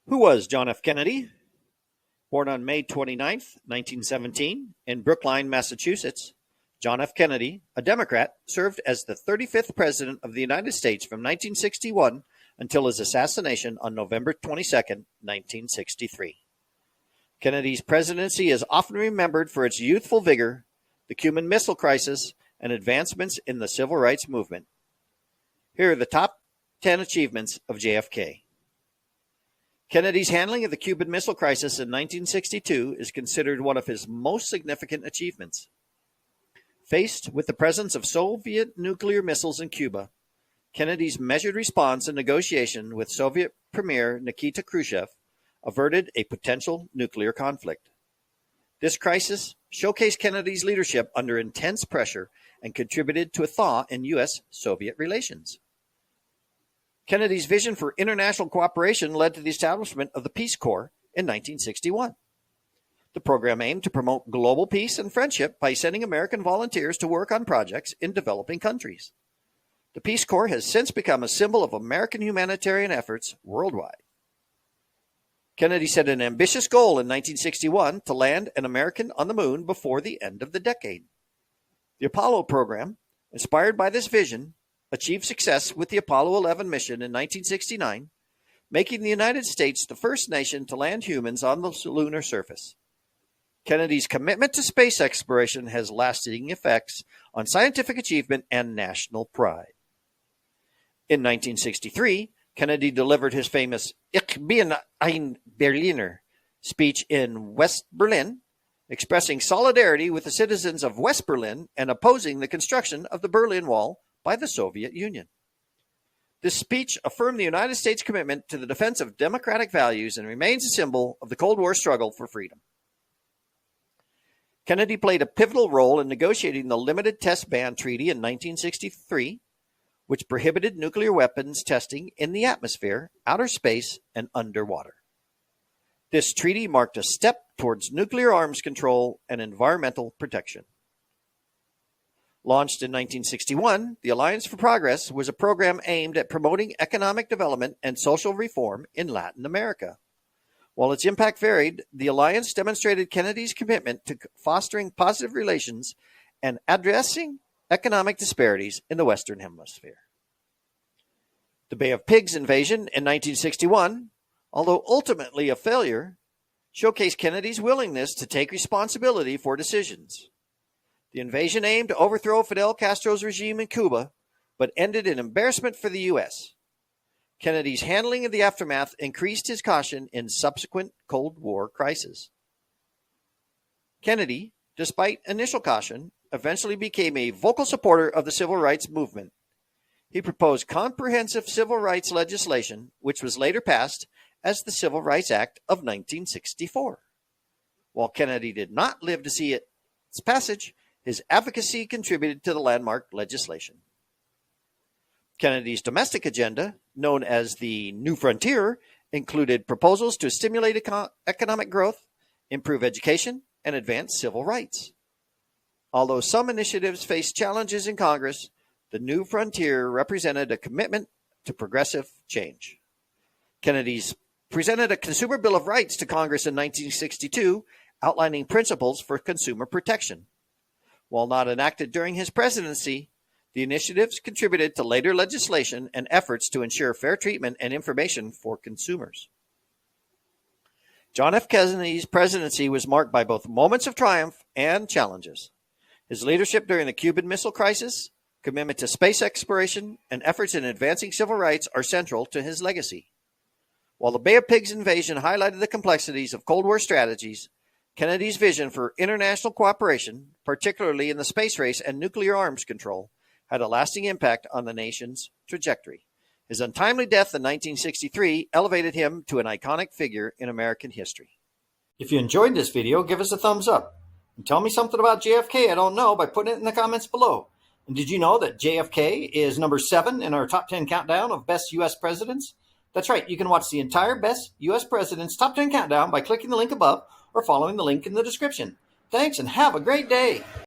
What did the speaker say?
Who was John F. Kennedy? Born on May 29, 1917, in Brookline, Massachusetts, John F. Kennedy, a Democrat, served as the 35th President of the United States from 1961 until his assassination on November 22, 1963. Kennedy's presidency is often remembered for its youthful vigor, the Cuban Missile Crisis, and advancements in the Civil Rights Movement. Here are the top 10 achievements of JFK. Kennedy's handling of the Cuban Missile Crisis in 1962 is considered one of his most significant achievements. Faced with the presence of Soviet nuclear missiles in Cuba, Kennedy's measured response and negotiation with Soviet Premier Nikita Khrushchev averted a potential nuclear conflict. This crisis showcased Kennedy's leadership under intense pressure and contributed to a thaw in U.S.-Soviet relations. Kennedy's vision for international cooperation led to the establishment of the Peace Corps in 1961. The program aimed to promote global peace and friendship by sending American volunteers to work on projects in developing countries. The Peace Corps has since become a symbol of American humanitarian efforts worldwide. Kennedy set an ambitious goal in 1961 to land an American on the moon before the end of the decade. The Apollo program, inspired by this vision, achieved success with the Apollo 11 mission in 1969, making the United States the first nation to land humans on the lunar surface. Kennedy's commitment to space exploration has lasting effects on scientific achievement and national pride. In 1963, Kennedy delivered his famous Ich bin ein Berliner speech in West Berlin, expressing solidarity with the citizens of West Berlin and opposing the construction of the Berlin Wall by the Soviet Union. This speech affirmed the United States' commitment to the defense of democratic values and remains a symbol of the Cold War struggle for freedom. Kennedy played a pivotal role in negotiating the Limited Test Ban Treaty in 1963, which prohibited nuclear weapons testing in the atmosphere, outer space, and underwater. This treaty marked a step towards nuclear arms control and environmental protection. Launched in 1961, the Alliance for Progress was a program aimed at promoting economic development and social reform in Latin America. While its impact varied, the alliance demonstrated Kennedy's commitment to fostering positive relations and addressing economic disparities in the Western Hemisphere. The Bay of Pigs invasion in 1961, although ultimately a failure, showcased Kennedy's willingness to take responsibility for decisions. The invasion aimed to overthrow Fidel Castro's regime in Cuba, but ended in embarrassment for the U.S. Kennedy's handling of the aftermath increased his caution in subsequent Cold War crises. Kennedy, despite initial caution, eventually became a vocal supporter of the civil rights movement. He proposed comprehensive civil rights legislation, which was later passed as the Civil Rights Act of 1964. While Kennedy did not live to see its passage, his advocacy contributed to the landmark legislation. Kennedy's domestic agenda, known as the New Frontier, included proposals to stimulate economic growth, improve education, and advance civil rights. Although some initiatives faced challenges in Congress, the New Frontier represented a commitment to progressive change. Kennedy's presented a Consumer Bill of Rights to Congress in 1962, outlining principles for consumer protection. While not enacted during his presidency, the initiatives contributed to later legislation and efforts to ensure fair treatment and information for consumers. John F. Kennedy's presidency was marked by both moments of triumph and challenges. His leadership during the Cuban Missile Crisis, commitment to space exploration, and efforts in advancing civil rights are central to his legacy. While the Bay of Pigs invasion highlighted the complexities of Cold War strategies, Kennedy's vision for international cooperation, particularly in the space race and nuclear arms control, had a lasting impact on the nation's trajectory. His untimely death in 1963 elevated him to an iconic figure in American history. If you enjoyed this video, give us a thumbs up. And tell me something about JFK I don't know by putting it in the comments below. And did you know that JFK is number 7 in our top 10 countdown of best U.S. presidents? That's right, you can watch the entire best U.S. presidents top 10 countdown by clicking the link above or following the link in the description. Thanks and have a great day.